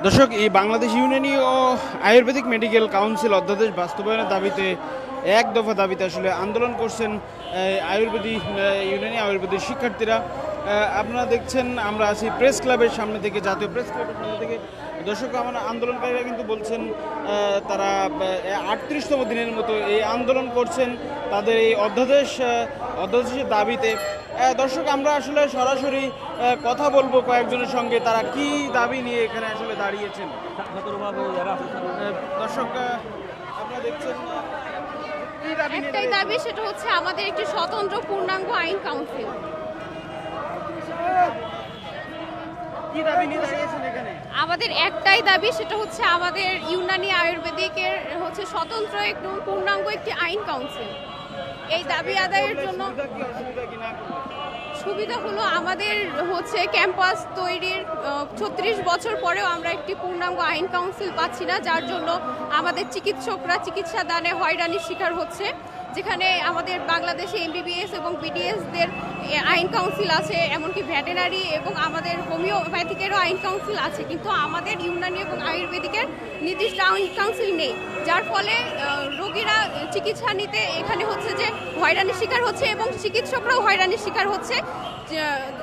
দর্শক, এই বাংলাদেশ ইউনানি ও Ayurvedic medical council অধ্যাদেশ বাস্তবায়নের দাবিতে এক দফা দাবিতে আসলে আন্দোলন করছেন আয়ুর্বেদিক ইউনানি আয়ুর্বেদিক শিক্ষার্থীরা। আপনারা দেখছেন আমরা আছি প্রেস ক্লাবের সামনে থেকে, জাতীয় প্রেস ক্লাবের সামনে থেকে। দর্শক, আমার আন্দোলনকারীরা কিন্তু বলছেন তারা 38তম দিনের মতো এই আন্দোলন করছেন তাদের এই অধ্যাদেশের দাবিতে। দর্শক, আমরা আসলে সরাসরি কথা বলবো কয়েকজনের সঙ্গে, তারা কি দাবি নিয়ে এখানে আসলে দাঁড়িয়েছেন। দর্শক, আপনারা দেখছেন একটাই দাবি, সেটা হচ্ছে আমাদের একটি স্বতন্ত্র পূর্ণাঙ্গ আইন কাউন্সিল। কি দাবি নিয়ে দাঁড়িয়েছেন এখানে? আমাদের একটাই দাবি, সেটা হচ্ছে আমাদের ইউনানি আয়ুর্বেদিকের হচ্ছে স্বতন্ত্র একদম পূর্ণাঙ্গ একটি আইন কাউন্সিল। এই দাবি আদায়ের জন্য সুবিধা হলো আমাদের হচ্ছে ক্যাম্পাস তৈরির 36 বছর পরেও আমরা একটি পূর্ণাঙ্গ আইন কাউন্সিল পাচ্ছি না, যার জন্য আমাদের চিকিৎসকরা চিকিৎসা দানে হয়রানির শিকার হচ্ছে। যেখানে আমাদের বাংলাদেশে এমবিবিএস এবং বিডিএসদের আইন কাউন্সিল আছে, এমনকি ভেটেনারি এবং আমাদের হোমিওপ্যাথিকেরও আইন কাউন্সিল আছে, কিন্তু আমাদের ইউনানি এবং আয়ুর্বেদিকের নির্দিষ্ট আইন কাউন্সিল নেই, যার ফলে রোগীরা চিকিৎসা নিতে এখানে হচ্ছে যে হয়রানির শিকার হচ্ছে এবং চিকিৎসকরাও হয়রানির শিকার হচ্ছে।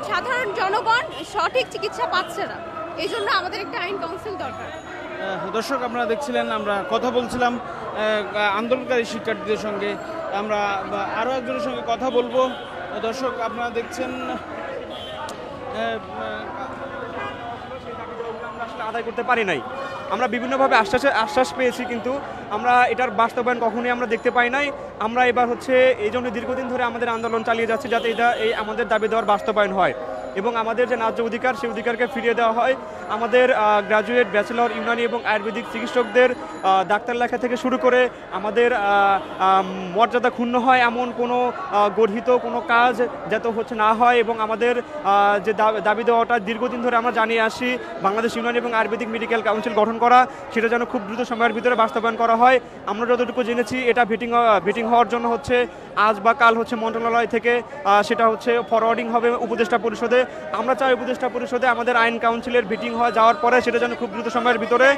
সাধারণ জনগণ সঠিক চিকিৎসা পাচ্ছে না, এই জন্য আমাদের একটা আইন কাউন্সিল দরকার। দর্শক, আপনারা দেখছিলেন আমরা কথা বলছিলাম আন্দোলনকারী শিক্ষার্থীদের সঙ্গে। আমরা আরও একজনের সঙ্গে কথা বলবো। দর্শক, আপনারা দেখছেন আদায় করতে পারি নাই। আমরা বিভিন্নভাবে আশ্বাস পেয়েছি, কিন্তু আমরা এটার বাস্তবায়ন কখনোই আমরা দেখতে পাই নাই। আমরা এবার হচ্ছে এই জন্য দীর্ঘদিন ধরে আমাদের আন্দোলন চালিয়ে যাচ্ছি, যাতে এই আমাদের দাবি দেওয়ার বাস্তবায়ন হয় এবং আমাদের যে ন্যায্য অধিকার, সেই অধিকারকে ফিরিয়ে দেওয়া হয়। আমাদের গ্র্যাজুয়েট, ব্যাচেলর, ইউনানি এবং আয়ুর্বেদিক চিকিৎসকদের ডাক্তার লেখা থেকে শুরু করে আমাদের মর্যাদা ক্ষুণ্ণ হয় এমন কোনো গর্হিত কোনো কাজ যাতে হচ্ছে না হয়, এবং আমাদের যে দাবি দেওয়াটা দীর্ঘদিন ধরে আমরা জানিয়ে আসি, বাংলাদেশ ইউনানি এবং আয়ুর্বেদিক মেডিকেল কাউন্সিল গঠন করা, সেটা যেন খুব দ্রুত সময়ের ভিতরে বাস্তবায়ন করা হয়। আমরা যতটুকু জেনেছি, এটা ভেটিং হওয়ার জন্য হচ্ছে আজ বা কাল হচ্ছে মন্ত্রণালয় থেকে সেটা হচ্ছে ফরওয়ার্ডিং হবে উপদেষ্টা পরিষদে। আমরা চাই উপদেষ্টা পরিষদে আমাদের আইন কাউন্সিলের মিটিং হয়ে যাওয়ার পরে সেটা যেন খুব দ্রুত সময়ের ভিতরে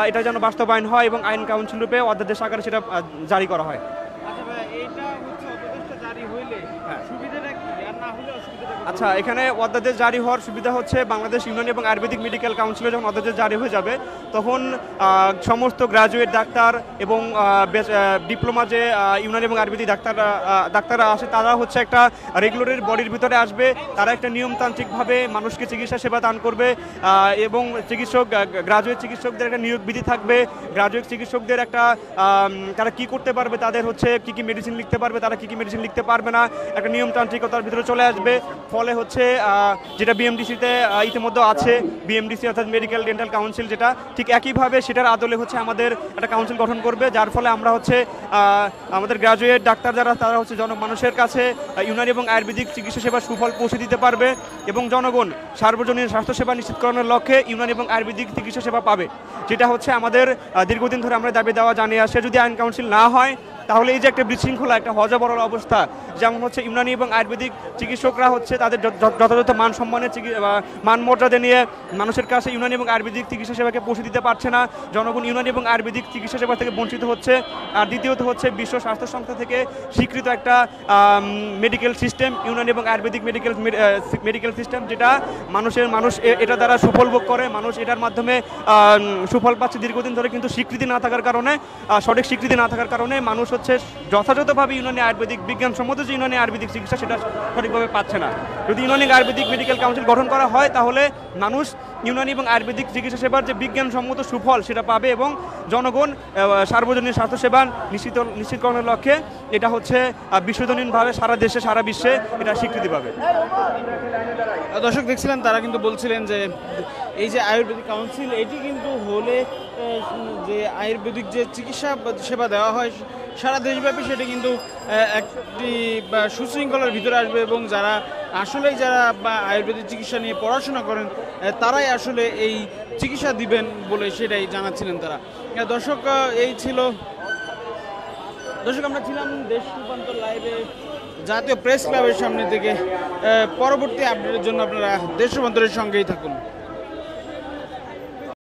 এটা যেন বাস্তবায়ন হয় এবং আইন কাউন্সিল রূপে অধ্যাদেশ আকারে সেটা জারি করা হয়। আচ্ছা, এখানে অধ্যাদেশ জারি হওয়ার সুবিধা হচ্ছে বাংলাদেশ ইউনানি এবং আয়ুর্বেদিক মেডিকেল কাউন্সিলে যখন অধ্যাদেশ জারি হয়ে যাবে, তখন সমস্ত গ্র্যাজুয়েট ডাক্তার এবং ডিপ্লোমা যে ইউনানি এবং আয়ুর্বেদিক ডাক্তাররা আসে, তারা হচ্ছে একটা রেগুলার বডির ভিতরে আসবে। তারা একটা নিয়মতান্ত্রিকভাবে মানুষকে চিকিৎসা সেবা দান করবে এবং গ্র্যাজুয়েট চিকিৎসকদের একটা নিয়োগ বিধি থাকবে। গ্র্যাজুয়েট চিকিৎসকদের একটা তারা কি করতে পারবে, তাদের হচ্ছে কি কি মেডিসিন লিখতে পারবে, তারা কি কি মেডিসিন লিখতে পারবে না, একটা নিয়মতান্ত্রিকতার ভিতরে চলে আসবে। ফলে হচ্ছে যেটা বিএমডিসিতে ইতিমধ্যে আছে, বিএমডিসি অর্থাৎ মেডিকেল ডেন্টাল কাউন্সিল, যেটা ঠিক একইভাবে সেটার আদলে হচ্ছে আমাদের একটা কাউন্সিল গঠন করবে, যার ফলে আমরা হচ্ছে আমাদের গ্র্যাজুয়েট ডাক্তার যারা, তারা হচ্ছে জনমানুষের কাছে ইউনানি এবং আয়ুর্বেদিক চিকিৎসা সেবার সুফল পৌঁছে দিতে পারবে এবং জনগণ সার্বজনীন স্বাস্থ্যসেবা নিশ্চিতকরণের লক্ষ্যে ইউনানি এবং আয়ুর্বেদিক চিকিৎসা সেবা পাবে, যেটা হচ্ছে আমাদের দীর্ঘদিন ধরে আমরা দাবি দেওয়া জানিয়ে আসে। যদি আইন কাউন্সিল না হয়, তাহলে এই যে একটা বিশৃঙ্খলা, একটা হযবরল অবস্থা, যেমন হচ্ছে ইউনানি এবং আয়ুর্বেদিক চিকিৎসকরা হচ্ছে তাদের যথাযথ মান সম্মানের মান মর্যাদা নিয়ে মানুষের কাছে ইউনানি এবং আয়ুর্বেদিক চিকিৎসা সেবাকে পৌঁছে দিতে পারছে না, জনগণ ইউনানি এবং আয়ুর্বেদিক চিকিৎসা সেবা থেকে বঞ্চিত হচ্ছে। আর দ্বিতীয়ত হচ্ছে বিশ্ব স্বাস্থ্য সংস্থা থেকে স্বীকৃত একটা মেডিকেল সিস্টেম, ইউনানি এবং আয়ুর্বেদিক মেডিকেল সিস্টেম, যেটা মানুষ এটা দ্বারা সুফল ভোগ করে, মানুষ এটার মাধ্যমে সুফল পাচ্ছে দীর্ঘদিন ধরে, কিন্তু স্বীকৃতি না থাকার কারণে, সঠিক স্বীকৃতি না থাকার কারণে মানুষ হচ্ছে যথাযথভাবে ইউনানি আয়ুর্বেদিক বিজ্ঞানসম্মত যে ইউনানি আয়ুর্বেদিক চিকিৎসা সেটা সঠিকভাবে পাচ্ছে না। যদি ইউনানি আয়ুর্বেদিক মেডিকেল কাউন্সিল গঠন করা হয়, তাহলে মানুষ ইউনানি এবং আয়ুর্বেদিক চিকিৎসা সেবার যে বিজ্ঞানসম্মত সুফল সেটা পাবে এবং জনগণ সার্বজনীন স্বাস্থ্যসেবা নিশ্চিতকরণের লক্ষ্যে এটা হচ্ছে বিশ্বজনীনভাবে সারা দেশে সারা বিশ্বে এটা স্বীকৃতি পাবে। দর্শক দেখছিলেন, তারা কিন্তু বলছিলেন যে এই যে আয়ুর্বেদিক কাউন্সিল, এটি কিন্তু হলে যে আয়ুর্বেদিক যে চিকিৎসা সেবা দেওয়া হয় সারা দেশব্যাপী, সেটি কিন্তু একটি সুশৃঙ্খলার ভিতরে আসবে এবং যারা আয়ুর্বেদিক চিকিৎসা নিয়ে পড়াশোনা করেন, তারাই আসলে এই চিকিৎসা দিবেন বলে সেটাই জানাচ্ছিলেন তারা। দর্শক, আমরা ছিলাম দেশ রূপান্তর লাইভে জাতীয় প্রেস ক্লাবের সামনে থেকে। পরবর্তী আপডেটের জন্য আপনারা দেশবন্ধুরের সঙ্গেই থাকুন।